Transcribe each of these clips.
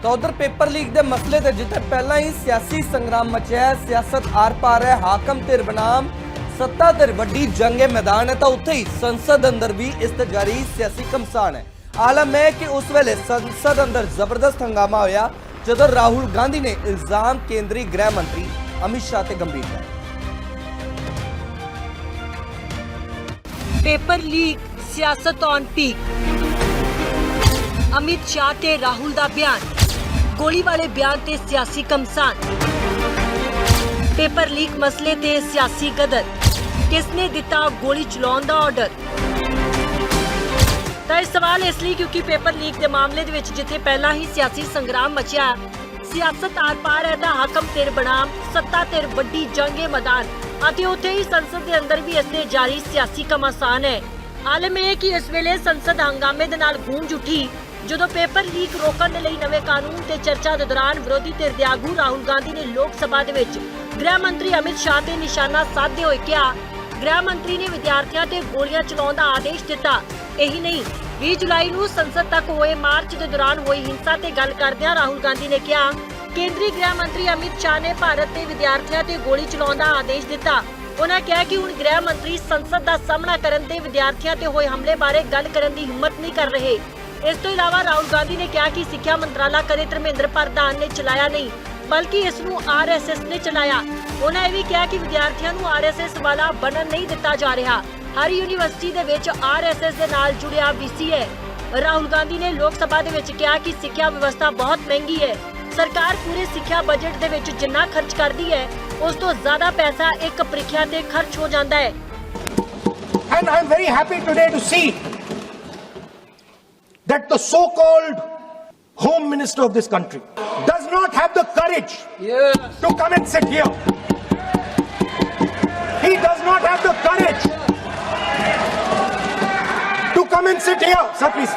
ਤਾਂ ਉਧਰ paper leak ਦੇ ਮਸਲੇ ਤੇ ਜਿੱਥੇ ਪਹਿਲਾਂ ਹੀ ਸਿਆਸੀ ਸੰਗਰਾਮ ਮਚਿਆ ਹੈ, ਸਿਆਸਤ ਆਰ ਪਾਰ ਹੈ, ਹਾਕਮ ਧਿਰ ਬਨਾਮ ਸੱਤਾ ਧਿਰ ਵੱਡੀ ਜੰਗੇ ਮੈਦਾਨ ਹੈ, ਤਾਂ ਉੱਥੇ ਹੀ ਸੰਸਦ ਅੰਦਰ ਵੀ ਇਸ ਤੇ ਜਾਰੀ ਸਿਆਸੀ ਘਮਸਾਨ ਹੈ। आलम है कि उस वेले संसद अंदर जबरदस्त हंगामा होया जदों राहुल गांधी ने इल्जाम केंद्रीय गृह मंत्री अमित शाह ते गंभीर किया। पेपर लीक सियासत ऑन पीक, अमित शाह ते राहुल दा बयान, गोली वाले बयान ते सियासी घमसान, पेपर लीक मसले ते सियासी गदर, किसने दिता गोली चलाउण दा ऑर्डर। ਤਾਂ ਇਹ ਸਵਾਲ ਇਸ ਲਈ ਕਿਉਂਕਿ ਪੇਪਰ ਲੀਕ ਦੇ ਮਾਮਲੇ ਦੇ ਵਿੱਚ ਜਿੱਥੇ ਪਹਿਲਾਂ ਹੀ ਸਿਆਸੀ ਸੰਗਰਾਮ ਮਚਿਆ, ਸਿਆਸਤ ਆਰ ਪਾਰ ਹੈ ਤਾਂ ਹਾਕਮ ਧਿਰ ਬਨਾਮ ਸੱਤਾ ਧਿਰ ਵੱਡੀ ਜੰਗੇ ਮੈਦਾਨ ਅਤੇ ਉੱਥੇ ਹੀ ਸੰਸਦ ਦੇ ਅੰਦਰ ਵੀ ਇਸ ਦੇ ਜਾਰੀ ਸਿਆਸੀ ਘਮਾਸਾਨ ਹੈ। ਆਲਮ ਇਹ ਕਿ ਇਸ ਵੇਲੇ ਸੰਸਦ ਹੰਗਾਮੇ ਦੇ ਨਾਲ ਗੂੰਜ ਉੱਠੀ ਜਦੋਂ ਪੇਪਰ ਲੀਕ ਰੋਕਣ ਦੇ ਲਈ ਨਵੇਂ ਕਾਨੂੰਨ ਤੇ ਚਰਚਾ ਦੇ ਦੌਰਾਨ ਵਿਰੋਧੀ ਧਿਰ ਦੇ ਆਗੂ ਰਾਹੁਲ ਗਾਂਧੀ ਨੇ ਲੋਕ ਸਭਾ ਦੇ ਵਿੱਚ ਗ੍ਰਹਿ ਮੰਤਰੀ ਅਮਿਤ ਸ਼ਾਹ ਤੇ ਨਿਸ਼ਾਨਾ ਸਾਧਦੇ ਹੋਏ ਕਿਹਾ, ਗ੍ਰਹਿ ਮੰਤਰੀ ਨੇ ਵਿਦਿਆਰਥੀਆਂ ਤੇ ਗੋਲੀਆਂ ਚਲਾਉਣ ਦਾ ਆਦੇਸ਼ ਦਿੱਤਾ। ਇਹੀ ਨਹੀਂ, 20 ਜੁਲਾਈ ਨੂੰ ਸੰਸਦ ਤੱਕ ਹੋਏ ਮਾਰਚ ਦੇ ਦੌਰਾਨ ਹੋਈ ਹਿੰਸਾ ਤੇ ਗੱਲ ਕਰਦਿਆਂ ਰਾਹੁਲ ਗਾਂਧੀ ਨੇ ਕਿਹਾ, ਕੇਂਦਰੀ ਗ੍ਰਹਿ ਮੰਤਰੀ ਅਮਿਤ ਸ਼ਾਹ ਨੇ ਭਾਰਤ ਦੇ ਵਿਦਿਆਰਥੀਆਂ ਤੇ ਗੋਲੀ ਚਲਾਉਣ ਦਾ ਆਦੇਸ਼ ਦਿੱਤਾ। ਉਹਨਾਂ ਕਿਹਾ ਕਿ ਹੁਣ ਗ੍ਰਹਿ ਮੰਤਰੀ ਸੰਸਦ ਦਾ ਸਾਹਮਣਾ ਕਰਨ ਤੇ ਵਿਦਿਆਰਥੀਆਂ ਤੇ ਹੋਏ ਹਮਲੇ ਬਾਰੇ ਗੱਲ ਕਰਨ ਦੀ ਹਿੰਮਤ ਨਹੀਂ ਕਰ ਰਹੇ। ਇਸ ਤੋਂ ਇਲਾਵਾ ਰਾਹੁਲ ਗਾਂਧੀ ਨੇ ਕਿਹਾ ਕਿ ਸਿੱਖਿਆ ਮੰਤਰਾਲਾ ਕਦੇ ਧਰਮੇਂਦਰ ਪ੍ਰਧਾਨ ਨੇ ਚਲਾਇਆ ਨਹੀਂ ਬਲਕਿ ਇਸ ਨੂੰ ਆਰਐਸਐਸ ਨੇ ਚਲਾਇਆ। ਉਹਨਾਂ ਇਹ ਵੀ ਕਿਹਾ ਕਿ ਵਿਦਿਆਰਥੀਆਂ ਨੂੰ ਆਰਐਸਐਸ ਵਾਲਾ ਬਣਨ ਨਹੀਂ ਦਿੱਤਾ ਜਾ ਰਿਹਾ। ਹਰ ਯੂਨੀਵਰਸਿਟੀ ਦੇ ਵਿੱਚ ਆਰਐਸਐਸ ਦੇ ਨਾਲ ਜੁੜਿਆ ਵੀਸੀ ਹੈ। ਰਾਹੁਲ ਗਾਂਧੀ ਨੇ ਲੋਕ ਸਭਾ ਦੇ ਵਿੱਚ ਕਿਹਾ ਕਿ ਸਿੱਖਿਆ ਵਿਵਸਥਾ ਬਹੁਤ ਮਹਿੰਗੀ ਹੈ। ਸਰਕਾਰ ਪੂਰੇ ਸਿੱਖਿਆ ਬਜਟ ਦੇ ਵਿੱਚ ਜਿੰਨਾ ਖਰਚ ਕਰਦੀ ਹੈ ਉਸ ਤੋਂ ਜ਼ਿਆਦਾ ਪੈਸਾ ਇੱਕ ਪ੍ਰੀਖਿਆ ਤੇ ਖਰਚ ਹੋ ਜਾਂਦਾ ਹੈ। And I'm very happy today to see that the so-called Home Minister of this country does not have the courage to come and sit here. He does not have the courage to come and sit here. Sir, please.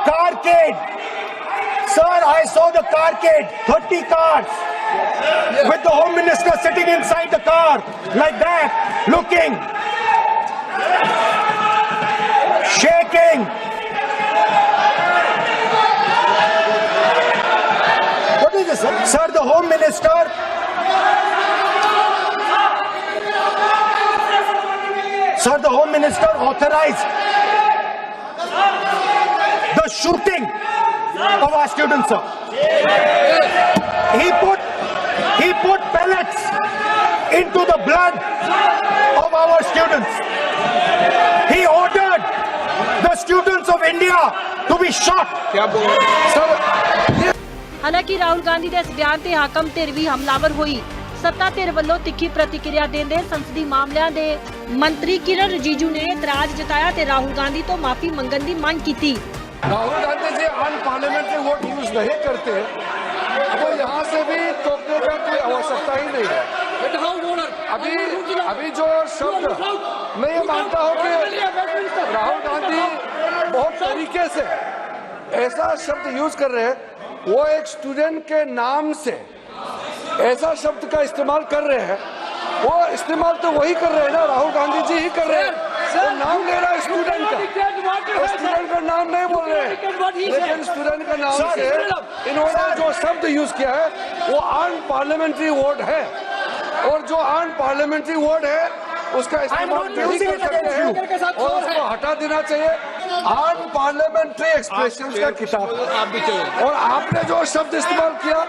Carcade. Sir, I saw the carcade. 30 cars. With the Home Minister sitting inside the car like that, looking, shaking. What is this, sir? Sir, the Home Minister authorized the shooting of our students, sir. He put pellets into the blood of our students. He ordered the students of India to be shot. Sir, ਹਾਲਾਂਕਿ ਰਾਹੁਲ ਗਾਂਧੀ ਦੇ ਇਸ ਬਿਆਨ ਤੇ ਹਾਕਮ ਧਿਰ ਵੀ ਹਮਲਾਵਰ ਹੋਈ। ਸੱਤਾ ਧਿਰ ਵੱਲੋਂ ਤਿੱਖੀ ਪ੍ਰਤੀਕਿਰਿਆ ਦੇਂਦੇ ਸੰਸਦੀ ਮਾਮਲਿਆਂ ਦੇ ਮੰਤਰੀ ਕਿਰਨ ਰਿਜੀਜੂ ਨੇ ਇਤਰਾਜ਼ ਜਤਾਇਆ ਤੇ ਰਾਹੁਲ ਗਾਂਧੀ ਤੋਂ ਮਾਫੀ ਮੰਗਣ ਦੀ ਮੰਗ ਕੀਤੀ। Rahul Gandhi ji unparliamentary vote use नहीं करते तो यहाँ से भी टोकने का कोई आवश्यकता ही नहीं है। अभी जो शब्द मैं ये मानता हूँ कि राहुल गांधी बहुत तरीके से ऐसा शब्द यूज कर रहे हैं, वो एक स्टूडेंट के नाम से ऐसा शब्द का इस्तेमाल कर रहे हैं। वो इस्तेमाल तो वही कर रहे हैं ना, राहुल गांधी जी ही कर रहे हैं। वो नाम ले रहा है स्टूडेंट का, स्टूडेंट का नाम नहीं बोल रहे हैं, लेकिन स्टूडेंट का नाम से इन्होंने जो शब्द यूज किया है वो अनपार्लियामेंट्री वर्ड है, और जो अनपार्लियामेंट्री वर्ड है उसका इस्तेमाल नहीं कर सकते हैं और उसको हटा देना चाहिए। अनपार्लियामेंट्री एक्सप्रेशन का किताब आप भी चाहिए, और आपने जो शब्द इस्तेमाल किया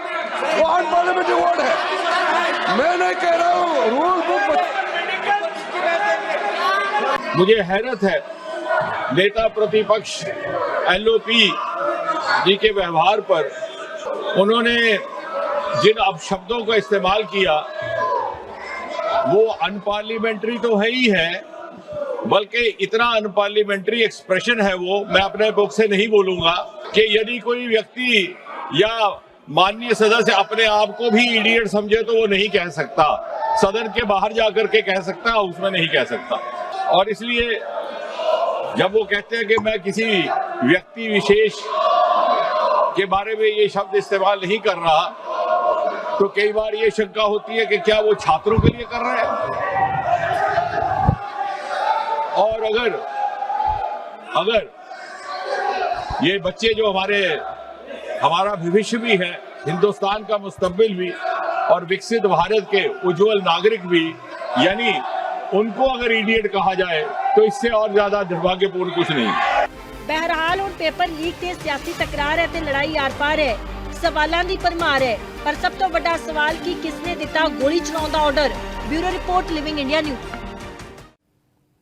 वो अनपार्लियामेंट्री वर्ड है। मैं नहीं कह रहा हूँ, रूल बुक। मुझे हैरत है नेता प्रतिपक्ष एलओपी जी के व्यवहार पर। उन्होंने जिन अपशब्दों का इस्तेमाल किया वो अनपार्लियामेंट्री तो है ही है, बल्कि इतना अनपार्लियामेंट्री एक्सप्रेशन है वो, मैं अपने बुक से नहीं बोलूंगा कि यदि कोई व्यक्ति या माननीय सदस्य अपने आप को भी इडियट समझे तो वो नहीं कह सकता, सदन के बाहर जाकर के कह सकता, उसमें नहीं कह सकता। और इसलिए जब वो कहते हैं कि मैं किसी व्यक्ति विशेष के बारे में ये शब्द इस्तेमाल नहीं कर रहा, तो कई बार ये शंका होती है कि क्या वो छात्रों के लिए कर रहे हैं। और अगर ये बच्चे जो हमारे हमारा भविष्य भी है, हिंदुस्तान का मुस्तकबिल भी और विकसित भारत के उज्जवल नागरिक भी, यानी उनको अगर इडियट कहा जाए तो इससे और ज्यादा दुर्भाग्यपूर्ण कुछ नहीं। बहरहाल हुण पेपर लीक ते सियासी तकरार है ते लड़ाई आर पार है, सवालों की भरमार है, पर सब तो बड़ा सवाल कि किसने दिता गोली चलाउण दा order. Bureau report, living India news.